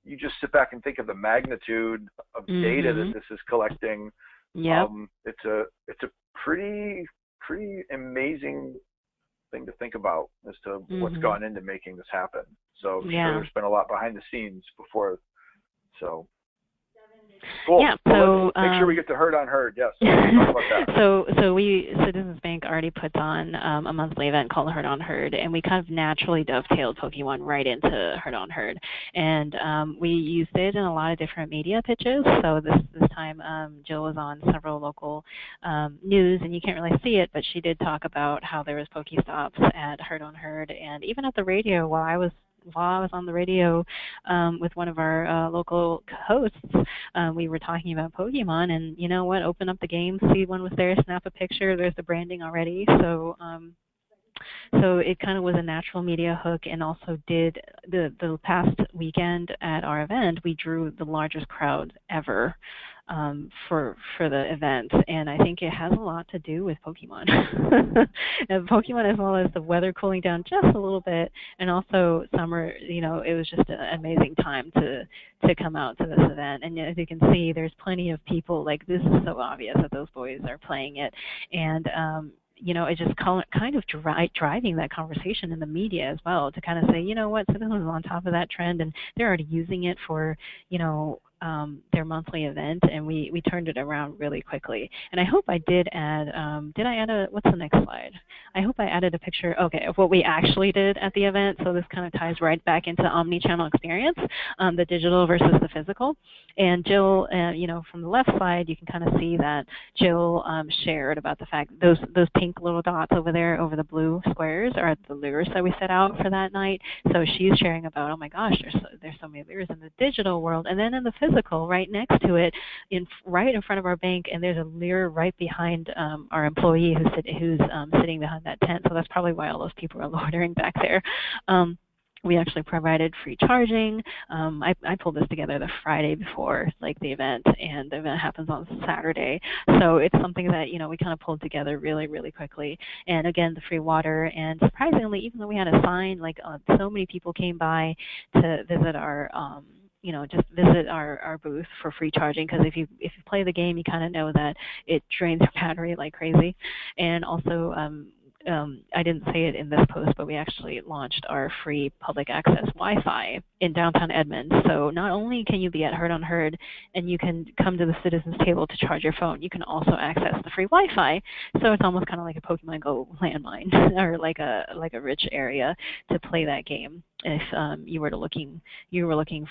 You just sit back and think of the magnitude of data that this is collecting. Yeah. It's a pretty amazing thing to think about as to what's gone into making this happen. So I'm sure there's been a lot behind the scenes before. So cool. Yeah, so make sure we get to Herd on Herd. Yes. Talk about that. So Citizens Bank already puts on a monthly event called Herd on Herd, and we kind of naturally dovetailed Pokemon right into Herd on Herd, and we used it in a lot of different media pitches. So this time Jill was on several local news, and you can't really see it, but she did talk about how there was Pokestops at Herd on Herd, and even at the radio while I was on the radio with one of our local hosts, we were talking about Pokemon, and you know what? Open up the game, see one was there, snap a picture. There's the branding already. So it kind of was a natural media hook, and also did the past weekend at our event, we drew the largest crowd ever for the event, and I think it has a lot to do with Pokemon. And Pokemon, as well as the weather cooling down just a little bit, and also summer. It was just an amazing time to come out to this event. And as you can see, there's plenty of people. Like, this is so obvious that those boys are playing it, and it's just kind of driving that conversation in the media as well, to kind of say, what, Citizens is on top of that trend, and they're already using it for, their monthly event, and we turned it around really quickly. And I hope I did add what's the next slide? I hope I added a picture, of what we actually did at the event. So this kind of ties right back into omni-channel experience, the digital versus the physical. And Jill, from the left side, you can kind of see that Jill shared about the fact those pink little dots over there, over the blue squares, are the lures that we set out for that night. So she's sharing about, oh my gosh, there's so many lures in the digital world, and then in the physical, right next to it, right in front of our bank, and there's a lure right behind our employee who's sitting behind that tent. So that's probably why all those people are loitering back there. We actually provided free charging. I pulled this together the Friday before the event, and the event happens on Saturday. So it's something that we kind of pulled together really, really quickly. And again, the free water. And surprisingly, even though we had a sign, so many people came by to visit our just visit our booth for free charging, because if you play the game, you kind of know that it drains your battery like crazy. And also I didn't say it in this post, but we actually launched our free public access Wi-Fi in downtown Edmond. So not only can you be at Heard on Herd and you can come to the citizens table to charge your phone, you can also access the free Wi-Fi. So it's almost kind of like a Pokemon Go landmine or like a rich area to play that game if you were looking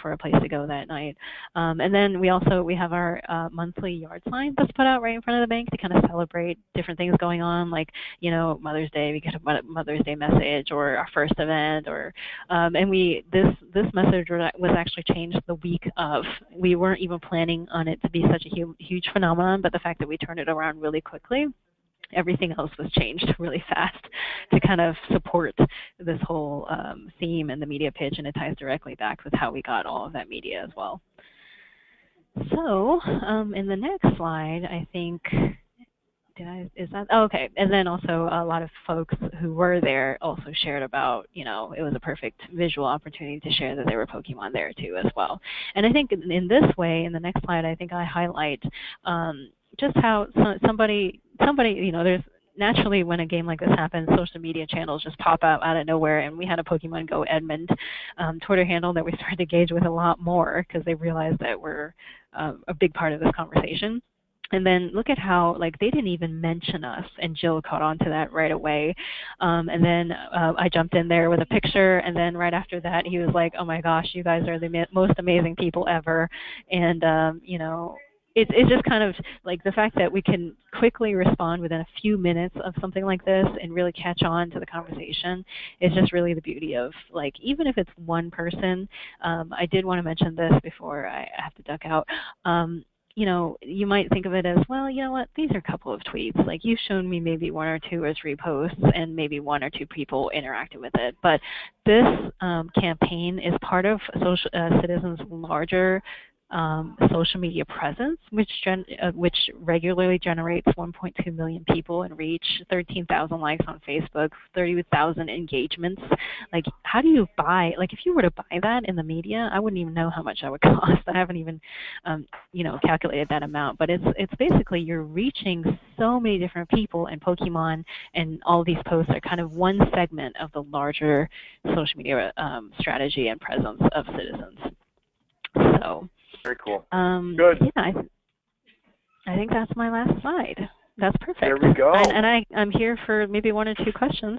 for a place to go that night. And then we have our monthly yard sign that's put out right in front of the bank to kind of celebrate different things going on, like, you know, Mother's Day, we get a Mother's Day message, or our first event, or and this message was actually changed the week of. We weren't even planning on it to be such a huge phenomenon, but the fact that we turned it around really quickly, everything else was changed really fast to kind of support this whole theme and the media pitch, and it ties directly back with how we got all of that media as well. So in the next slide, I think, okay. And then also a lot of folks who were there also shared about, you know, it was a perfect visual opportunity to share that there were Pokemon there too as well. And I think in this way, in the next slide, I think I highlight just how somebody, you know, there's naturally when a game like this happens, social media channels just pop out of nowhere, and we had a Pokemon Go Edmond Twitter handle that we started to engage with a lot more because they realized that we're a big part of this conversation. And then look at how, like, they didn't even mention us, and Jill caught on to that right away. And then I jumped in there with a picture, and then right after that, he was like, oh my gosh, you guys are the most amazing people ever. And, you know, it's just kind of like the fact that we can quickly respond within a few minutes of something like this and really catch on to the conversation is just really the beauty of, like, even if it's one person. I did want to mention this before I have to duck out. You know, you might think of it as, well, you know what, these are a couple of tweets. Like, you've shown me maybe 1 or 2 or 3 posts and maybe 1 or 2 people interacting with it. But this campaign is part of Citizens' larger social media presence, which regularly generates 1.2 million people in reach, 13,000 likes on Facebook, 30,000 engagements. Like, how do you buy, like, if you were to buy that in the media, I wouldn't even know how much that would cost. I haven't even, you know, calculated that amount. But it's basically you're reaching so many different people, and Pokemon and all these posts are kind of one segment of the larger social media strategy and presence of Citizens. So. Very cool. Good. Yeah, I think that's my last slide. That's perfect. There we go. And I'm here for maybe 1 or 2 questions.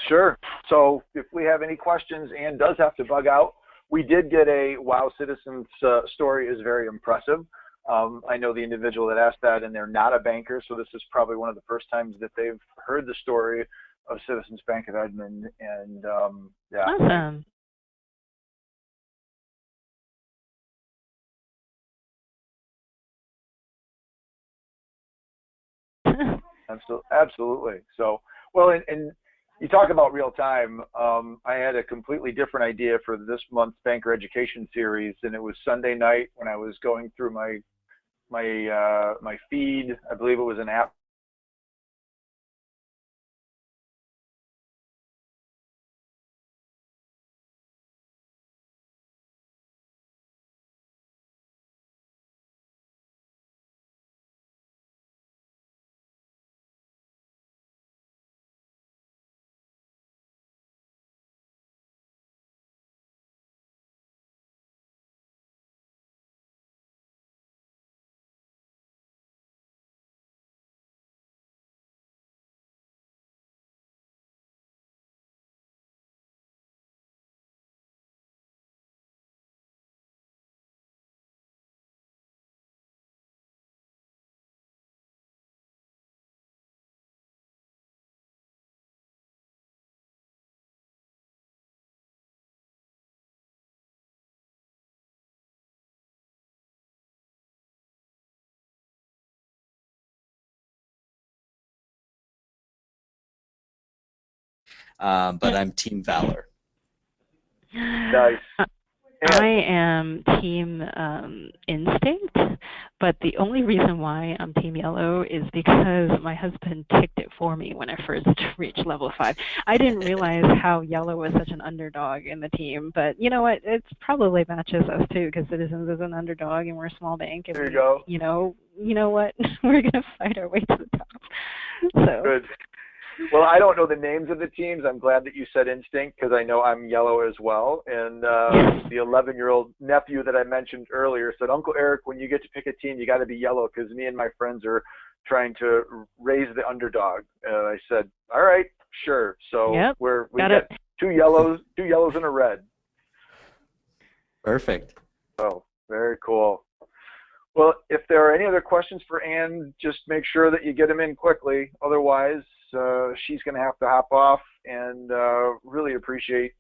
Sure. So if we have any questions, Ann does have to bug out. We did get a wow, Citizens story is very impressive. I know the individual that asked that, and they're not a banker, so this is probably one of the first times that they've heard the story of Citizens Bank of Edmond. And yeah. Awesome. Absolutely. So, well, and you talk about real time. I had a completely different idea for this month's Banker Education series, and it was Sunday night when I was going through my feed. I believe it was an app. But I'm Team Valor. Nice. I am Team Instinct, but the only reason why I'm Team Yellow is because my husband ticked it for me when I first reached level 5. I didn't realize how Yellow was such an underdog in the team, but you know what? It probably matches us too, because Citizens is an underdog and we're a small bank. And there you go. You know what? We're gonna fight our way to the top. So. Good. Well, I don't know the names of the teams. I'm glad that you said Instinct because I know I'm yellow as well. And the 11-year-old nephew that I mentioned earlier said, Uncle Eric, when you get to pick a team, you got to be yellow because me and my friends are trying to raise the underdog. And I said, all right, sure. So Yep, we got two yellows and a red. Perfect. Oh, very cool. Well, if there are any other questions for Ann, just make sure that you get them in quickly. Otherwise, she's going to have to hop off, and really appreciate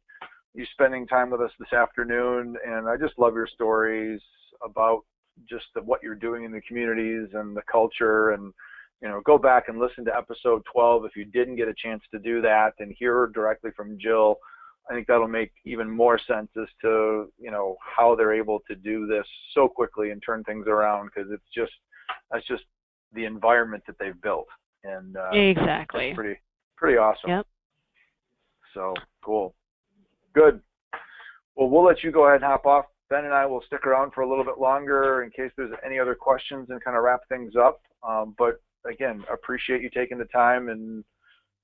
you spending time with us this afternoon. And I just love your stories about just what you're doing in the communities and the culture. And, you know, go back and listen to episode 12 if you didn't get a chance to do that and hear directly from Jill. I think that'll make even more sense as to, you know, how they're able to do this so quickly and turn things around, because that's just the environment that they've built. And exactly. It's pretty awesome. Yep. So cool. Good. Well, we'll let you go ahead and hop off. Ben and I will stick around for a little bit longer in case there's any other questions and kind of wrap things up. But again, appreciate you taking the time, and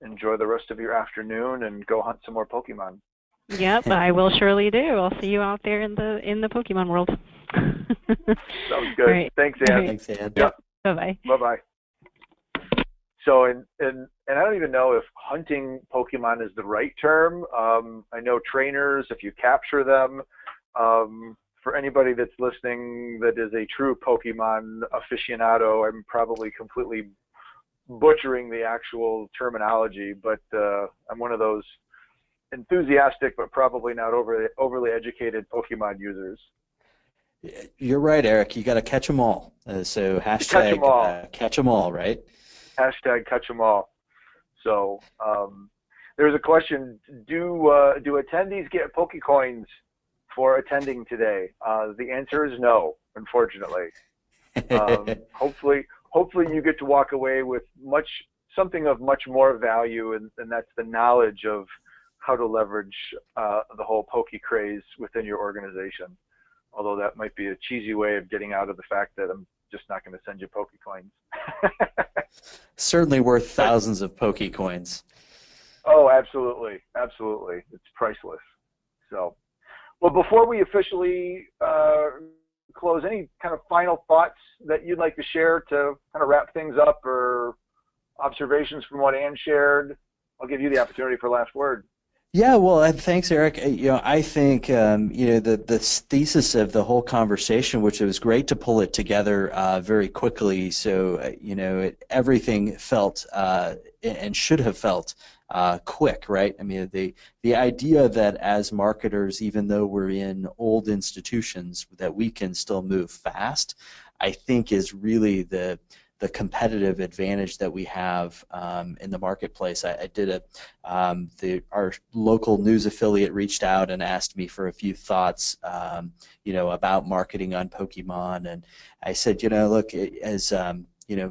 enjoy the rest of your afternoon and go hunt some more Pokemon. Yep, I will surely do. I'll see you out there in the Pokemon world. Sounds good. Right. Thanks, Ann. Thanks, Ann. Yep. Bye-bye. Bye-bye. So, and I don't even know if hunting Pokemon is the right term. I know trainers, if you capture them, for anybody that's listening that is a true Pokemon aficionado, I'm probably completely butchering the actual terminology, but I'm one of those enthusiastic but probably not overly educated Pokemon users. You're right, Eric. You got to catch them all. So hashtag catch them all, right? Hashtag catch them all. So there's a question: Do attendees get Pokecoins for attending today? The answer is no, unfortunately. Hopefully you get to walk away with something of much more value, and that's the knowledge of how to leverage the whole Poke craze within your organization. Although that might be a cheesy way of getting out of the fact that I'm just not going to send you Pokecoins. Certainly worth thousands of Pokecoins. Oh, absolutely. Absolutely. It's priceless. So, well, before we officially close, any kind of final thoughts that you'd like to share to kind of wrap things up, or observations from what Ann shared? I'll give you the opportunity for last word. Yeah, well, thanks, Eric. I think the thesis of the whole conversation, which it was great to pull it together very quickly. So everything felt and should have felt quick, right? I mean, the idea that as marketers, even though we're in old institutions, that we can still move fast, I think is really the competitive advantage that we have in the marketplace. I did our local news affiliate reached out and asked me for a few thoughts, about marketing on Pokemon, and I said, look, as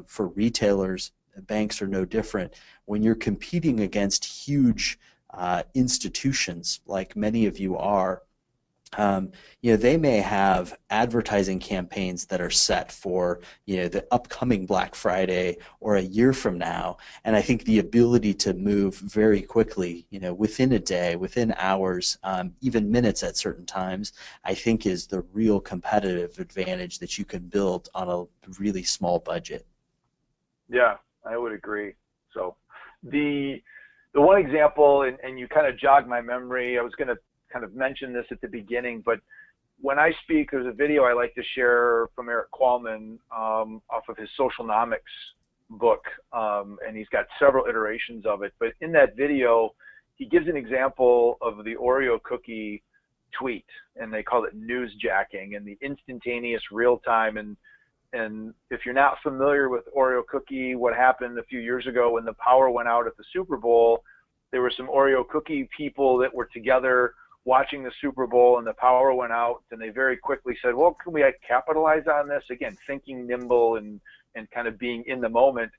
for retailers, banks are no different. When you're competing against huge institutions, like many of you are, they may have advertising campaigns that are set for, the upcoming Black Friday or a year from now. And I think the ability to move very quickly, within a day, within hours, even minutes at certain times, I think is the real competitive advantage that you can build on a really small budget. Yeah, I would agree. So the one example, and you kind of jogged my memory, I was going to kind of mention this at the beginning, but when I speak, there's a video I like to share from Eric Qualman off of his Socialnomics book, and he's got several iterations of it. But in that video, he gives an example of the Oreo cookie tweet, and they call it newsjacking, and the instantaneous real-time. And if you're not familiar with Oreo cookie, what happened a few years ago when the power went out at the Super Bowl, there were some Oreo cookie people that were together watching the Super Bowl, and the power went out, and they very quickly said, well, can we capitalize on this? Again, thinking nimble and kind of being in the moment.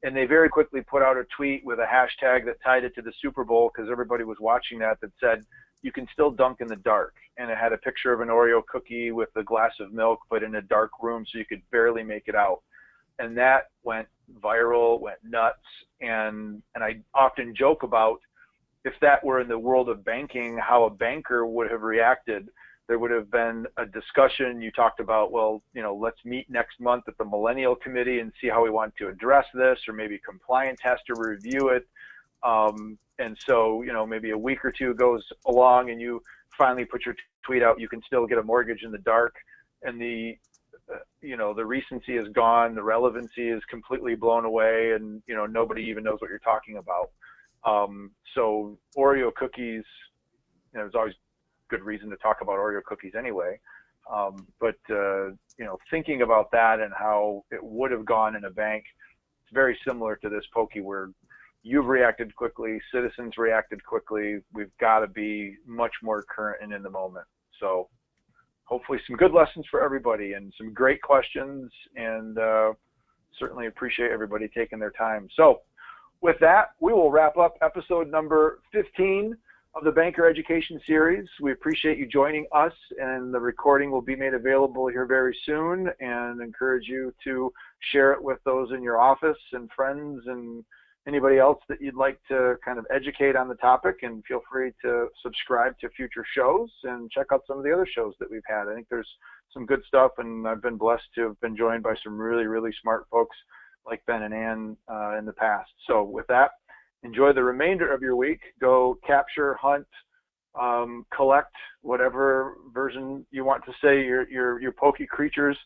And they very quickly put out a tweet with a hashtag that tied it to the Super Bowl, because everybody was watching that said, you can still dunk in the dark. And it had a picture of an Oreo cookie with a glass of milk, but in a dark room, so you could barely make it out. and that went viral, went nuts. And I often joke about, if that were in the world of banking, how a banker would have reacted. There would have been a discussion. You talked about, well, let's meet next month at the Millennial Committee and see how we want to address this, or maybe compliance has to review it. And so, maybe a week or two goes along and you finally put your tweet out, you can still get a mortgage in the dark, and the recency is gone, the relevancy is completely blown away, and nobody even knows what you're talking about. So Oreo cookies, there's always good reason to talk about Oreo cookies anyway. But thinking about that and how it would have gone in a bank, it's very similar to this Pokey, where you've reacted quickly, citizens reacted quickly. We've got to be much more current and in the moment. So hopefully some good lessons for everybody and some great questions, and certainly appreciate everybody taking their time. So with that, we will wrap up episode number 15 of the Banker Education Series. We appreciate you joining us, and the recording will be made available here very soon, and encourage you to share it with those in your office and friends and anybody else that you'd like to kind of educate on the topic. And feel free to subscribe to future shows and check out some of the other shows that we've had. I think there's some good stuff, and I've been blessed to have been joined by some really, really smart folks like Ben and Ann in the past. So with that, enjoy the remainder of your week. Go capture, hunt, collect, whatever version you want to say, your Pokey creatures.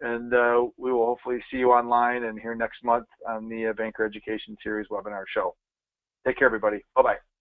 And we will hopefully see you online and here next month on the Banker Education Series webinar show. Take care, everybody. Bye-bye.